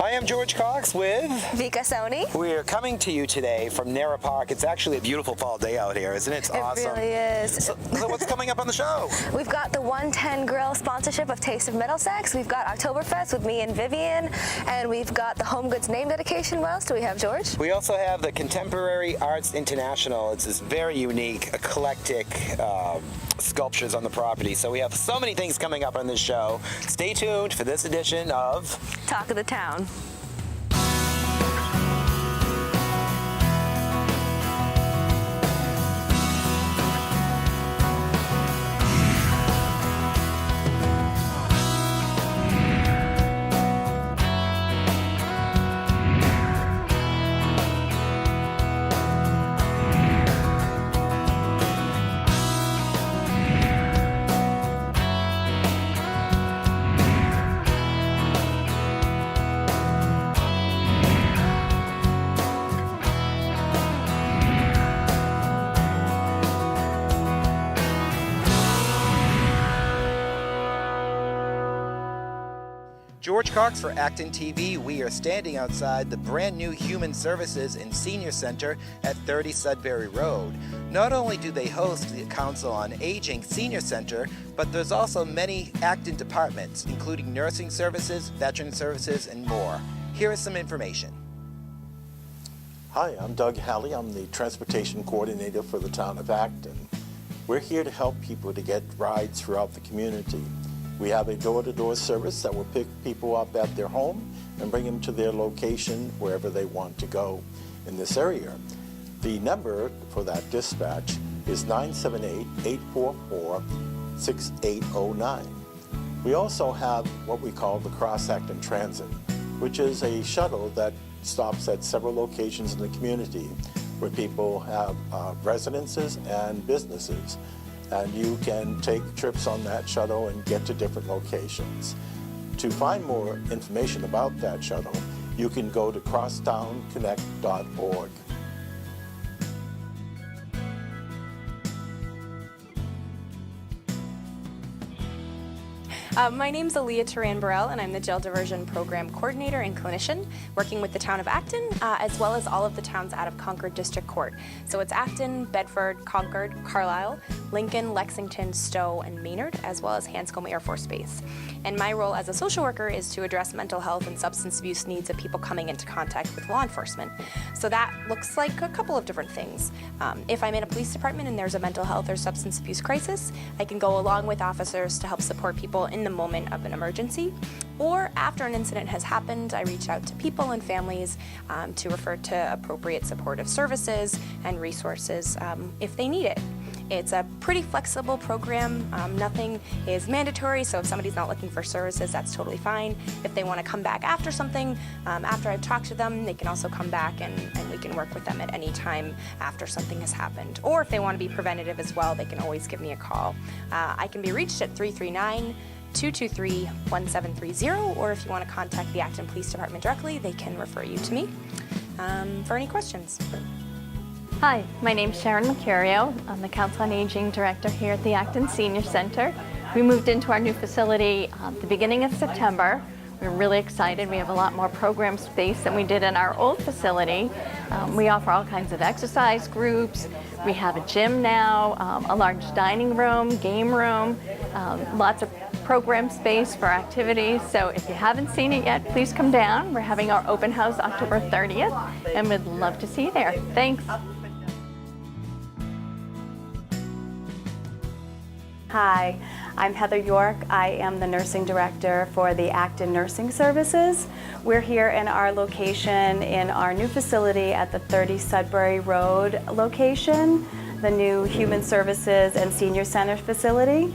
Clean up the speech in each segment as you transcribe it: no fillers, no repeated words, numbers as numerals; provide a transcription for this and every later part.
Hi, I'm George Cox with Vika Sony. We are coming to you today from Narra Park. It's actually a beautiful fall day out here, isn't it? It's awesome. It really is. So what's coming up on the show? We've got the 110 Grill sponsorship of Taste of Middlesex. We've got Octoberfest with me and Vivian, and we've got the Home Goods name dedication. What else do we have, George? We also have the Contemporary Arts International. It's this very unique, eclectic sculptures on the property. So we have so many things coming up on this show. Stay tuned for this edition of Talk of the Town. George Cox for ActonTV. We are standing outside the brand new Human Services and Senior Center at 30 Sudbury Road. Not only do they host the Council on Aging Senior Center, but there's also many Acton departments, including nursing services, veteran services, and more. Here is some information. Hi, I'm Doug Halley. I'm the Transportation Coordinator for the Town of Acton. We're here to help people to get rides throughout the community. We have a door-to-door service that will pick people up at their home and bring them to their location wherever they want to go in this area. The number for that dispatch is 978-844-6809. We also have what we call the Cross Acton Transit, which is a shuttle that stops at several locations in the community where people have residences and businesses. And you can take trips on that shuttle and get to different locations. To find more information about that shuttle, you can go to crosstownconnect.org. My name's Aaliyah Turan-Burrell, and I'm the Jail Diversion Program Coordinator and Clinician, working with the Town of Acton, as well as all of the towns out of Concord District Court. So it's Acton, Bedford, Concord, Carlisle, Lincoln, Lexington, Stowe, and Maynard, as well as Hanscom Air Force Base. And my role as a social worker is to address mental health and substance abuse needs of people coming into contact with law enforcement. So that looks like a couple of different things. If I'm in a police department and there's a mental health or substance abuse crisis, I can go along with officers to help support people in the moment of an emergency. Or after an incident has happened, I reach out to people and families to refer to appropriate supportive services and resources if they need it. It's a pretty flexible program. Nothing is mandatory, so if somebody's not looking for services, that's totally fine. If they want to come back after something, after I've talked to them, they can also come back and we can work with them at any time after something has happened. Or if they want to be preventative as well, they can always give me a call. I can be reached at 339-223-1730, or if you want to contact the Acton Police Department directly, they can refer you to me for any questions. Hi, my name's Sharon Mercurio. I'm the Council on Aging Director here at the Acton Senior Center. We moved into our new facility at the beginning of September. We're really excited. We have a lot more program space than we did in our old facility. We offer all kinds of exercise groups. We have a gym now, a large dining room, game room, lots of program space for activities. So if you haven't seen it yet, please come down. We're having our open house October 30th, and we'd love to see you there. Thanks. Hi, I'm Heather York. I am the Nursing Director for the Acton Nursing Services. We're here in our location in our new facility at the 30 Sudbury Road location, the new Human Services and Senior Center facility.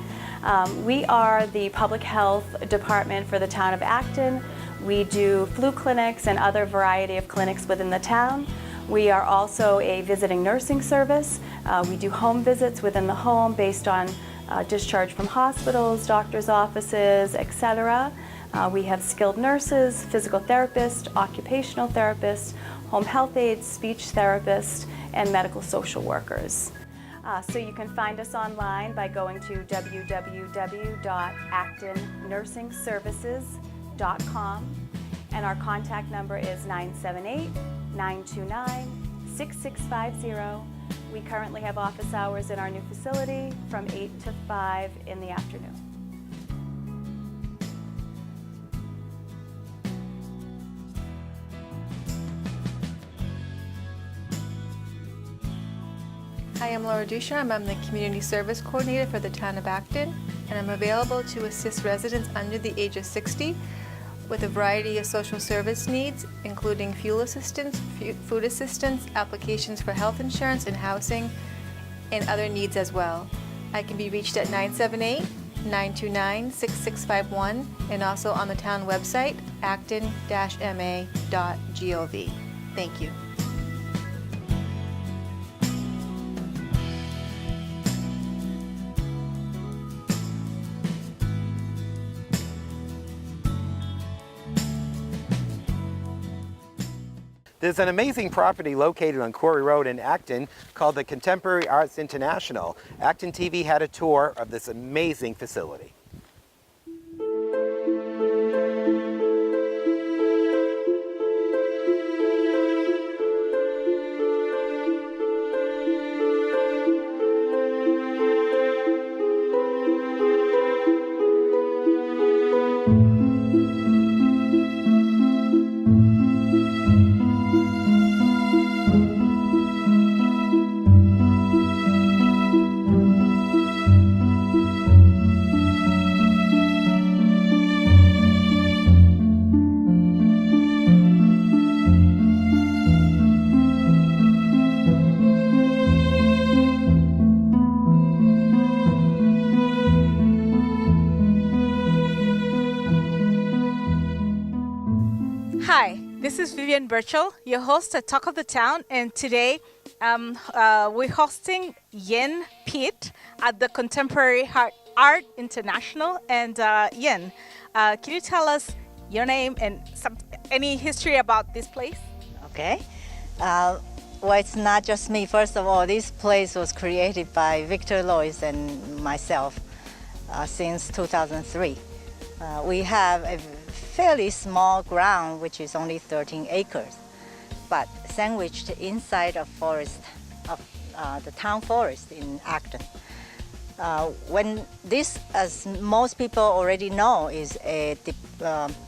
We are the Public Health Department for the Town of Acton. We do flu clinics and other variety of clinics within the town. We are also a visiting nursing service. We do home visits within the home based on discharge from hospitals, doctor's offices, etc. We have skilled nurses, physical therapists, occupational therapists, home health aides, speech therapists, and medical social workers. So you can find us online by going to www.actonnursingservices.com. and our contact number is 978-929-6650. We currently have office hours in our new facility from 8 to 5 in the afternoon. Hi, I'm Laura Ducharme. I'm the Community Service Coordinator for the Town of Acton, and I'm available to assist residents under the age of 60 with a variety of social service needs, including fuel assistance, food assistance, applications for health insurance and housing, and other needs as well. I can be reached at 978-929-6651 and also on the town website, acton-ma.gov. Thank you. There's an amazing property located on Quarry Road in Acton called the Contemporary Arts International. ActonTV had a tour of this amazing facility. Hi, this is Vivian Burchell, your host at Talk of the Town, and today we're hosting Yen Pete at the Contemporary Art International. And Yen, can you tell us your name and any history about this place? Okay. Well, it's not just me. First of all, this place was created by Victor Lois and myself since 2003. We have a fairly small ground, which is only 13 acres, but sandwiched inside a forest of the town forest in Acton. When this, as most people already know, is a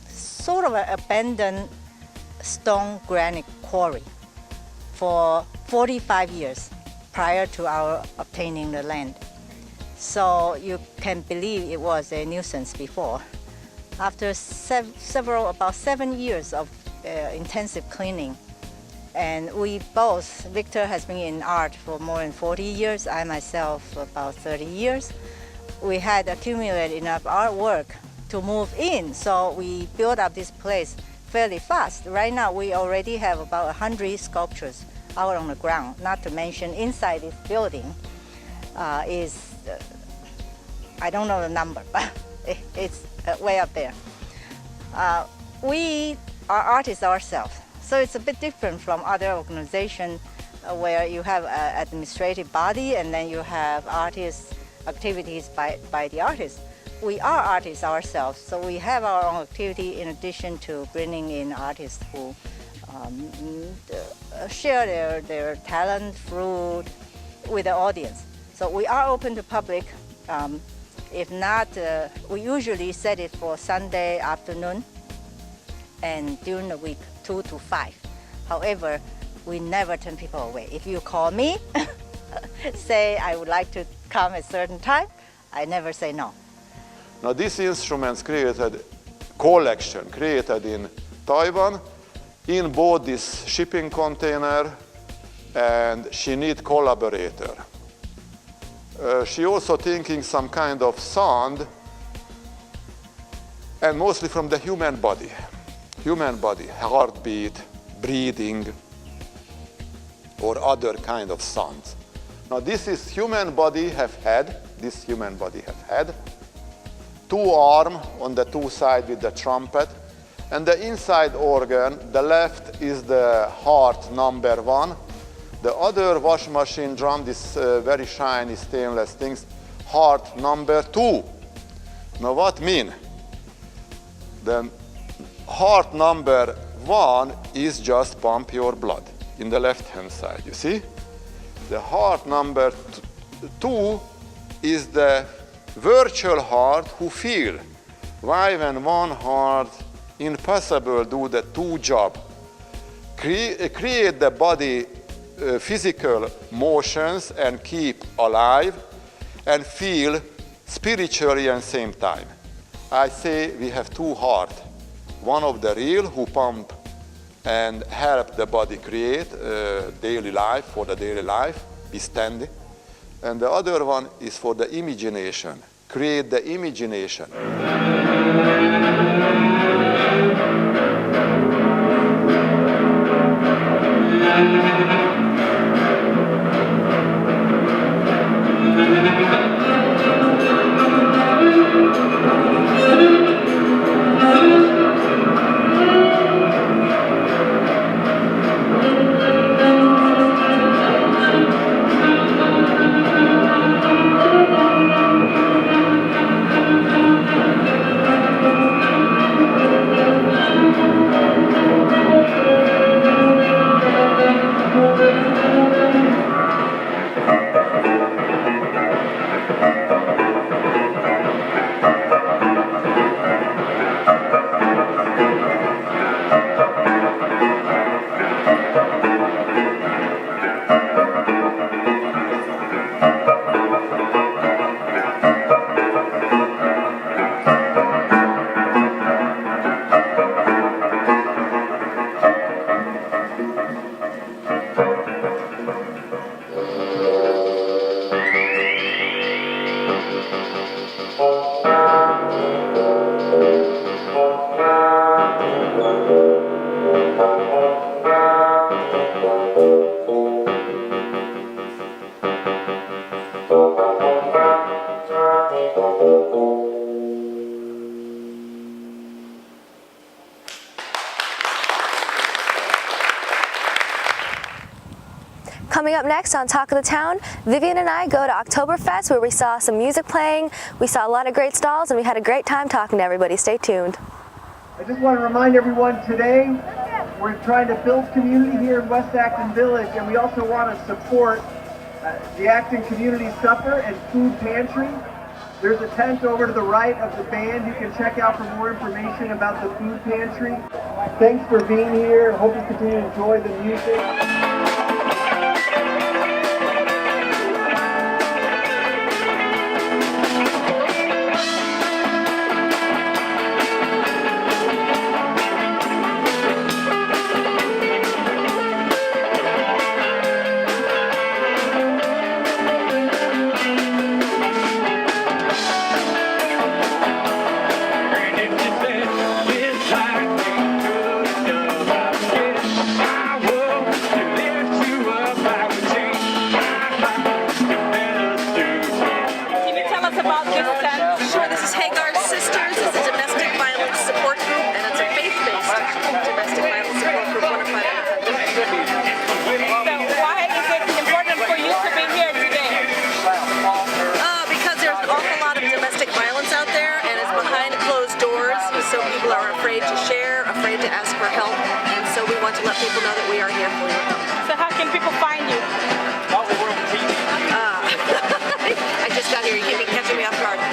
sort of an abandoned stone granite quarry for 45 years prior to our obtaining the land. So you can believe it was a nuisance before. After about 7 years of intensive cleaning, and we both, Victor has been in art for more than 40 years, I myself about 30 years, we had accumulated enough artwork to move in, so we built up this place fairly fast. Right now we already have about 100 sculptures out on the ground, not to mention inside this building is, I don't know the number, but it's way up there. We are artists ourselves, so it's a bit different from other organizations where you have an administrative body and then you have artists activities by the artists. We are artists ourselves, so we have our own activity in addition to bringing in artists who share their talent, fruit with the audience. So we are open to public. If not, we usually set it for Sunday afternoon and during the week, 2 to 5. However, we never turn people away. If you call me, say I would like to come at a certain time, I never say no. Now this instrument's collection created in Taiwan, in both this shipping container, and she need collaborator. She also thinking some kind of sound, and mostly from the human body, heartbeat, breathing, or other kind of sounds. Now this human body have had 2 arms on the 2 sides with the trumpet, and the inside organ, the left is the heart number 1. The other wash machine drum, this very shiny stainless things, heart number 2. Now what mean? The heart number 1 is just pump your blood in the left hand side, you see? The heart number 2 is the virtual heart who feel. Why when one heart impossible do the 2 job? Create the body physical motions and keep alive and feel spiritually at the same time. I say we have 2 hearts. One of the real who pump and help the body create daily life, for the daily life, be standing. And the other one is for the imagination, create the imagination. Coming up next on Talk of the Town, Vivian and I go to Octoberfest where we saw some music playing, we saw a lot of great stalls, and we had a great time talking to everybody. Stay tuned. I just want to remind everyone today, we're trying to build community here in West Acton Village, and we also want to support the Acton Community Supper and Food Pantry. There's a tent over to the right of the band you can check out for more information about the Food Pantry. Thanks for being here, and hope you continue to enjoy the music. To let people know that we are here for you. So how can people find you? I just got here. You keep catching me off guard. We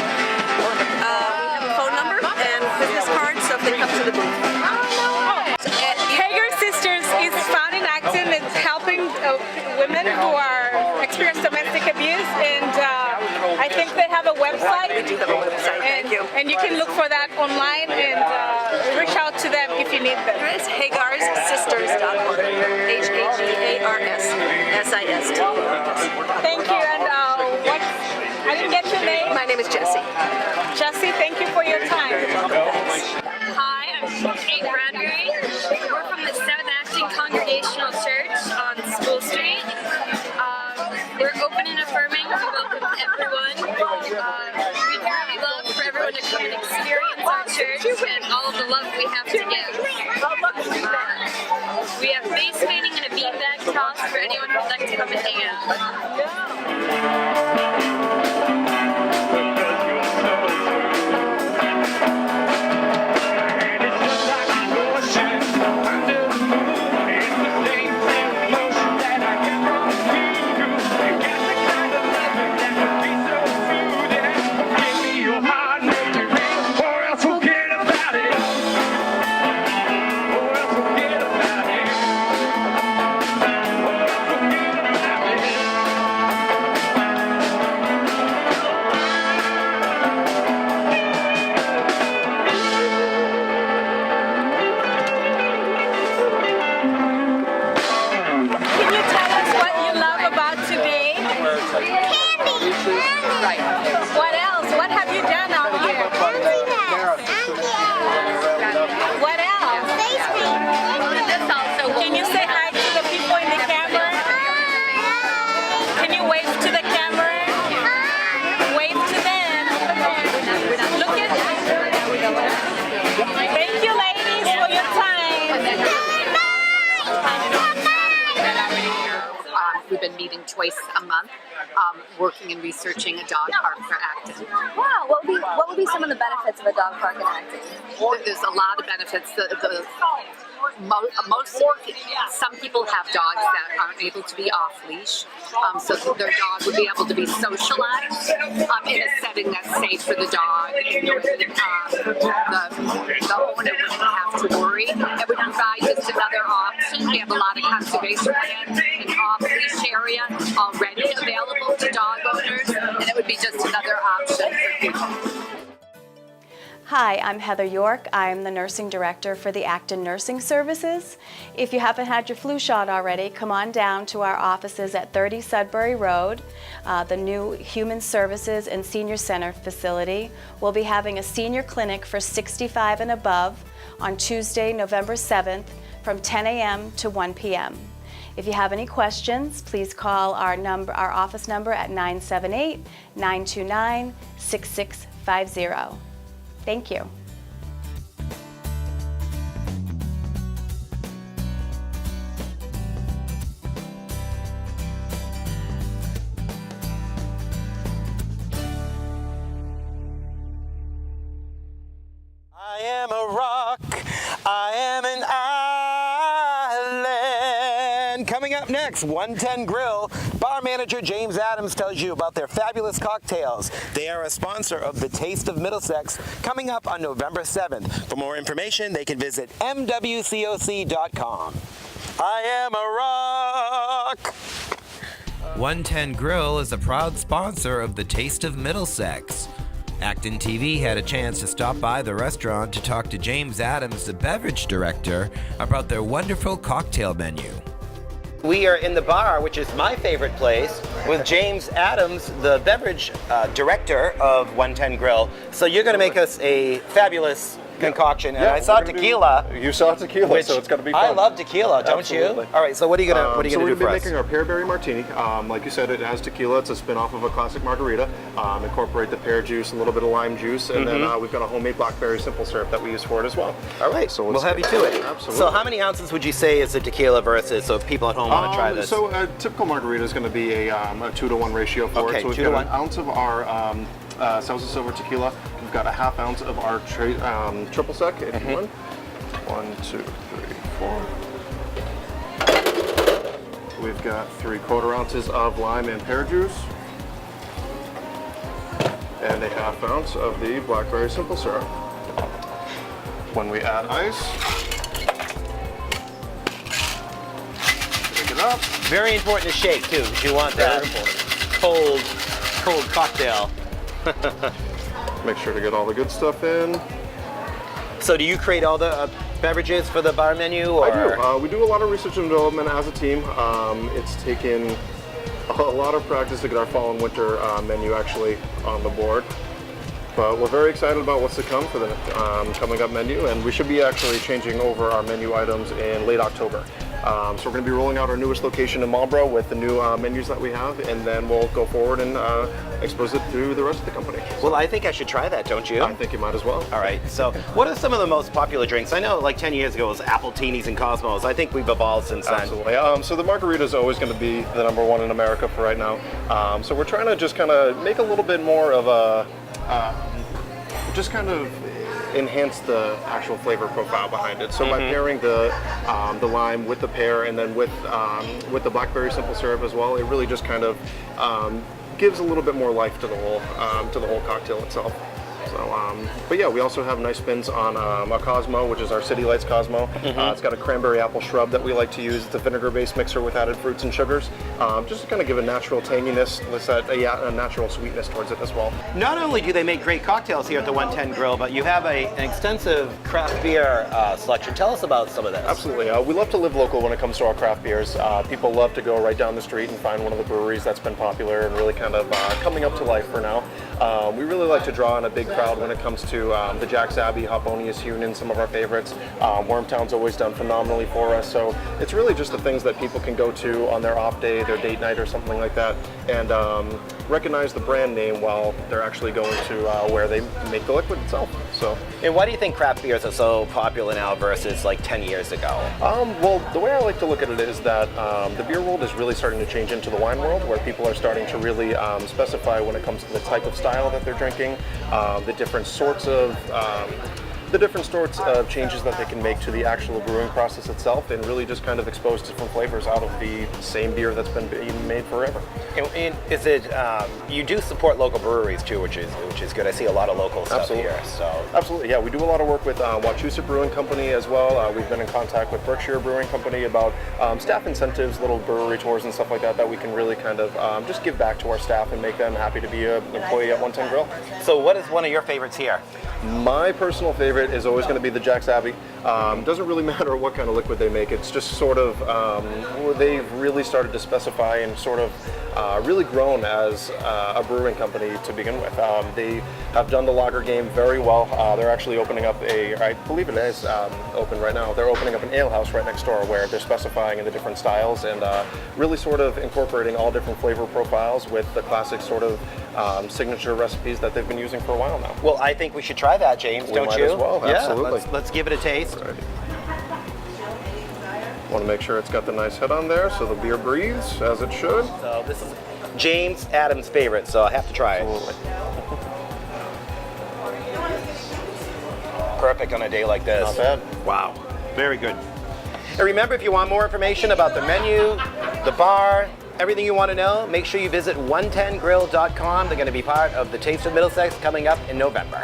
have a phone number and business cards, so if they come to the booth. Hager Sisters is found in Acton. It's helping women who are experience domestic abuse, and I think they have a website. We do have a website. Thank you. And you can look for that online and reach out to them if you need them. It's HagarSsisters.org. HagarSsist. Thank you. And I didn't get your name. My name is Jessie. Jessie, thank you for your time. Hi, I'm Kate Bradbury. We're from the South Acton Congregational Church on School Street. We're open and affirming. We welcome everyone. We'd really love for everyone to come and experience our church and all of the love we have to give. We have face painting and a beanbag toss for anyone who'd like to come and hang out. meeting twice a month, working and researching a dog park for Acton. Wow, what would be some of the benefits of a dog park in Acton? There's a lot of benefits. Some people have dogs that aren't able to be off leash, so their dog would be able to be socialized in a setting that's safe for the dog. And the owner wouldn't have to worry. It would provide just another option. We have a lot of conservation land and off leash area already available to dog owners, and it would be just another option for people. Hi, I'm Heather York. I'm the nursing director for the Acton Nursing Services. If you haven't had your flu shot already, come on down to our offices at 30 Sudbury Road, the new Human Services and Senior Center facility. We'll be having a senior clinic for 65 and above on Tuesday, November 7th from 10 a.m. to 1 p.m. If you have any questions, please call our office number at 978-929-6650. Thank you. I am a rock, I am an island. Coming up next, 110 Grill. Bar manager James Adams tells you about their fabulous cocktails. They are a sponsor of the Taste of Middlesex, coming up on November 7th. For more information, they can visit mwcoc.com. I am a rock. 110 Grill is a proud sponsor of the Taste of Middlesex. ActonTV had a chance to stop by the restaurant to talk to James Adams, the beverage director, about their wonderful cocktail menu. We are in the bar, which is my favorite place, with James Adams, the beverage director of 110 Grill. So you're going to make us a fabulous concoction, and I saw tequila. You saw tequila, so it's going to be fun. I love tequila, don't Absolutely. you? All right, so what are you going to do for us? So we're going to be making our pearberry martini. Like you said, it has tequila. It's a spin-off of a classic margarita. Incorporate the pear juice, a little bit of lime juice, and then we've got a homemade blackberry simple syrup that we use for it as well. All right, so we'll have you to it. Absolutely. So how many ounces would you say is the tequila versus, so if people at home want to try this? So a typical margarita is going to be a 2-to-1 ratio for it. So we've got an ounce of our Sousa Silver tequila. We've got a half ounce of our triple sec, if you want. 1, 2, 3, 4. We've got 3/4 ounces of lime and pear juice. And a half ounce of the blackberry simple syrup. When we add ice, shake it up. Very important to shake too, because you want that cold cocktail. Make sure to get all the good stuff in. So do you create all the beverages for the bar menu? Or? I do. We do a lot of research and development as a team. It's taken a lot of practice to get our fall and winter menu actually on the board. But we're very excited about what's to come for the coming up menu, and we should be actually changing over our menu items in late October. So we're going to be rolling out our newest location in Marlborough with the new menus that we have, and then we'll go forward and expose it to the rest of the company. Well, I think I should try that, don't you? I think you might as well. All right, so what are some of the most popular drinks? I know like 10 years ago it was Appletinis and Cosmos. I think we've evolved since then. Absolutely. So the margarita is always going to be the #1 in America for right now. So we're trying to just kind of make a little bit more of a, just kind of enhance the actual flavor profile behind it. So by pairing the lime with the pear and then with the blackberry simple syrup as well, it really just kind of gives a little bit more life to the whole cocktail itself. So, but yeah, we also have nice spins on a Cosmo, which is our City Lights Cosmo. It's got a cranberry apple shrub that we like to use. It's a vinegar-based mixer with added fruits and sugars, just to kind of give a natural tanginess, a natural sweetness towards it as well. Not only do they make great cocktails here at the 110 Grill, but you have an extensive craft beer selection. Tell us about some of that. Absolutely. We love to live local when it comes to our craft beers. People love to go right down the street and find one of the breweries that's been popular and really kind of coming up to life for now. We really like to draw on a big crowd when it comes to the Jack's Abbey, Hoponius Union, some of our favorites. Wormtown's always done phenomenally for us, so it's really just the things that people can go to on their off day, their date night or something like that, and recognize the brand name while they're actually going to where they make the liquid itself. So. And why do you think craft beers are so popular now versus like 10 years ago? Well, the way I like to look at it is that the beer world is really starting to change into the wine world, where people are starting to really specify when it comes to the type of style that they're drinking, the different sorts of changes that they can make to the actual brewing process itself, and really just kind of expose different flavors out of the same beer that's been being made forever. And is it you do support local breweries too, which is good. I see a lot of local stuff here. So absolutely, yeah, we do a lot of work with Wachusett Brewing Company as well. We've been in contact with Berkshire Brewing Company about staff incentives, little brewery tours and stuff like that we can really kind of just give back to our staff and make them happy to be an employee at 110 Grill. So what is one of your favorites here? My personal favorite is always going to be the Jack's Abbey. Doesn't really matter what kind of liquid they make. It's just sort of, they've really started to specify and sort of really grown as a brewing company to begin with. They have done the lager game very well. They're actually opening up I believe it is open right now. They're opening up an ale house right next door where they're specifying in the different styles and really sort of incorporating all different flavor profiles with the classic sort of signature recipes that they've been using for a while now. Well, I think we should try that, James, don't you? As well, absolutely. Yeah, let's give it a taste. Right. Want to make sure it's got the nice head on there so the beer breathes as it should. So this is James Adams' favorite, so I have to try it. Absolutely. Perfect on a day like this. Not bad. Wow, very good. And remember, if you want more information about the menu, the bar, everything you want to know, make sure you visit 110grill.com. They're going to be part of the Taste of Middlesex coming up in November.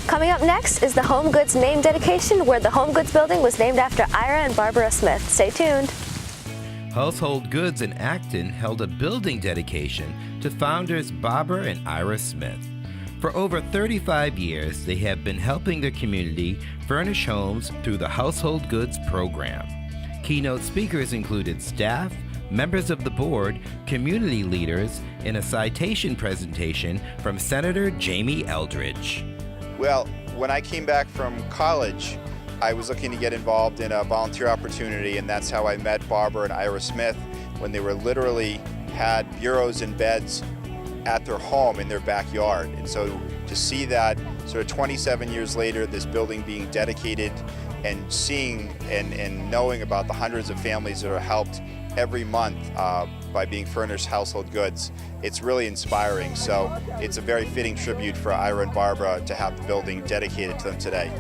Coming up next is the Home Goods name dedication, where the Home Goods building was named after Ira and Barbara Smith. Stay tuned. Household Goods in Acton held a building dedication to founders Barbara and Ira Smith. For over 35 years, they have been helping their community furnish homes through the Household Goods program. Keynote speakers included staff, members of the board, community leaders, and a citation presentation from Senator Jamie Eldridge. Well, when I came back from college, I was looking to get involved in a volunteer opportunity, and that's how I met Barbara and Ira Smith when they were literally had bureaus and beds at their home in their backyard. And so to see that sort of 27 years later, this building being dedicated and seeing and knowing about the hundreds of families that are helped every month by being furnished household goods, it's really inspiring. So it's a very fitting tribute for Ira and Barbara to have the building dedicated to them today.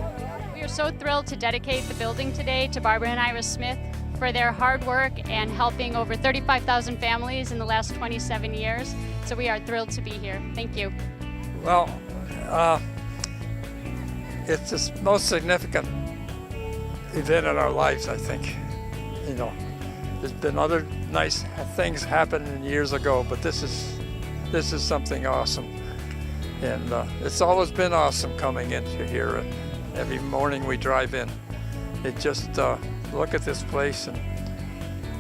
We are so thrilled to dedicate the building today to Barbara and Ira Smith for their hard work and helping over 35,000 families in the last 27 years. So we are thrilled to be here. Thank you. Well, it's the most significant event in our lives, I think. You know, there's been other nice things happening years ago, but this is something awesome. And it's always been awesome coming into here. Every morning we drive in. It just, look at this place, and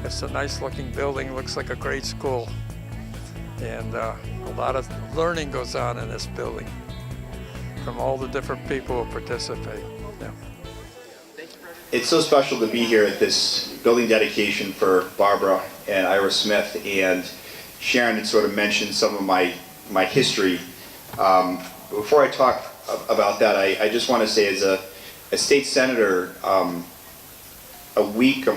it's a nice looking building, looks like a great school. And a lot of learning goes on in this building from all the different people who participate. Yeah. It's so special to be here at this building dedication for Barbara and Ira Smith, and Sharon had sort of mentioned some of my history. Before I talk about that, I just want to say as a state senator, a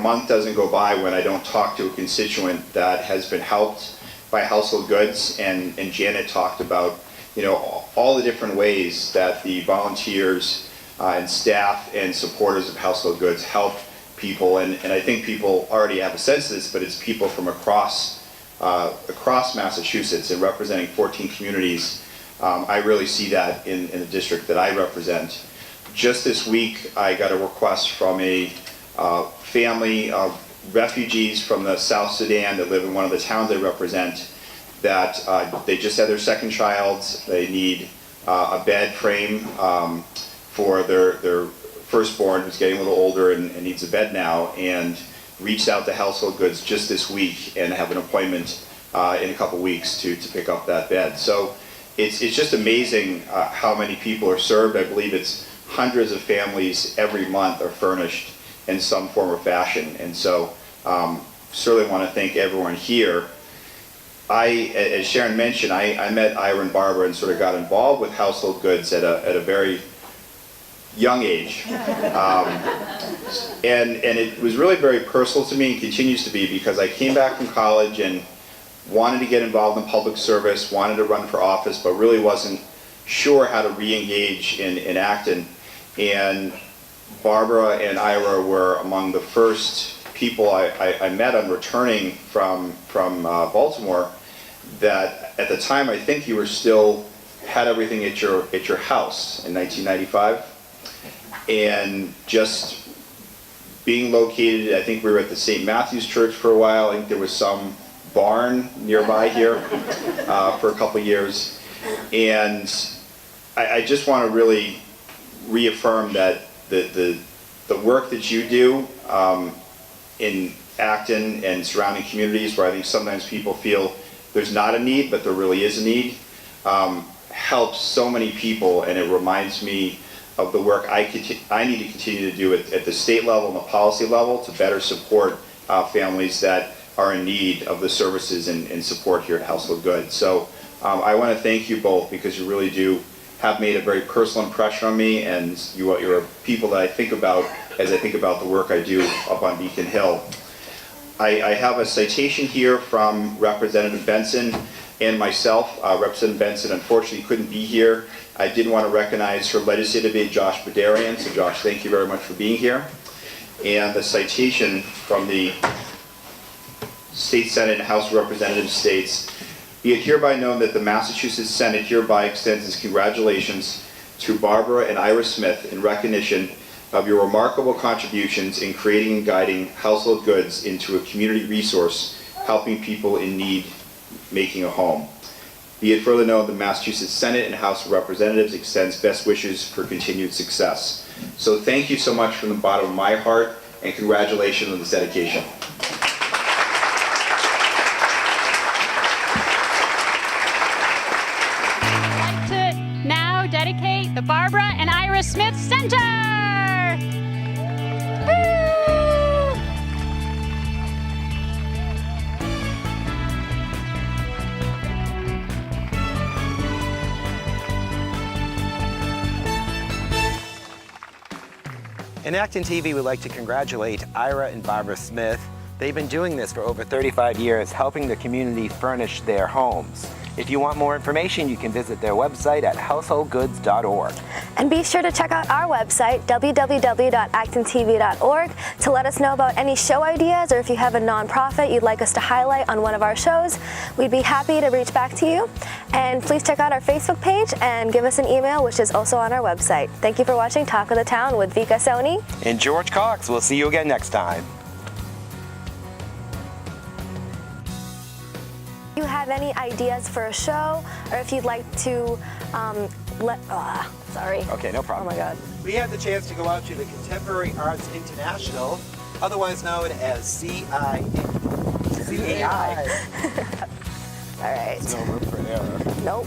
month doesn't go by when I don't talk to a constituent that has been helped by household goods, and Janet talked about, you know, all the different ways that the volunteers and staff and supporters of household goods help people, and I think people already have a sense of this, but it's people from across Massachusetts and representing 14 communities. I really see that in the district that I represent. Just this week, I got a request from a family of refugees from the South Sudan that live in one of the towns I represent, that they just had their second child. They need a bed frame for their firstborn, who's getting a little older and needs a bed now, and reached out to Household Goods just this week and have an appointment in a couple weeks to pick up that bed. So it's just amazing how many people are served. I believe it's hundreds of families every month are furnished in some form or fashion. And so certainly want to thank everyone here. as Sharon mentioned, I met Ira and Barbara and sort of got involved with household goods at a very young age. And it was really very personal to me and continues to be, because I came back from college and wanted to get involved in public service, wanted to run for office, but really wasn't sure how to re-engage in Acton. And Barbara and Ira were among the first people I met on returning from Baltimore, that at the time I think you were still had everything at your house in 1995. And just being located, I think we were at the St. Matthew's Church for a while. I think there was some barn nearby here for a couple of years. And I just want to really reaffirm that the work that you do in Acton and surrounding communities, where I think sometimes people feel there's not a need, but there really is a need, helps so many people, and it reminds me of the work I need to continue to do at the state level and the policy level to better support families that are in need of the services and support here at Household Goods. So I want to thank you both, because you really do have made a very personal impression on me, and you're people that I think about as I think about the work I do up on Beacon Hill. I have a citation here from Representative Benson and myself. Representative Benson unfortunately couldn't be here. I did want to recognize her legislative aide, Josh Badarian. So Josh, thank you very much for being here. And the citation from the State Senate and House of Representatives states, "Be it hereby known that the Massachusetts Senate hereby extends its congratulations to Barbara and Ira Smith in recognition of your remarkable contributions in creating and guiding Household Goods into a community resource, helping people in need making a home. Be it further known, the Massachusetts Senate and House of Representatives extends best wishes for continued success." So thank you so much from the bottom of my heart, and congratulations on this dedication. I'd like to now dedicate the Barbara and Ira Smith Center. In ActonTV, we'd like to congratulate Ira and Barbara Smith. They've been doing this for over 35 years, helping the community furnish their homes. If you want more information, you can visit their website at householdgoods.org. And be sure to check out our website, www.actontv.org, to let us know about any show ideas, or if you have a nonprofit you'd like us to highlight on one of our shows. We'd be happy to reach back to you. And please check out our Facebook page and give us an email, which is also on our website. Thank you for watching Talk of the Town with Vika Soni And George Cox. We'll see you again next time. If you have any ideas for a show, or if you'd like to sorry. Okay, no problem. Oh my God. We had the chance to go out to the Contemporary Arts International, otherwise known as CAI. All right. There's no room for error. Nope.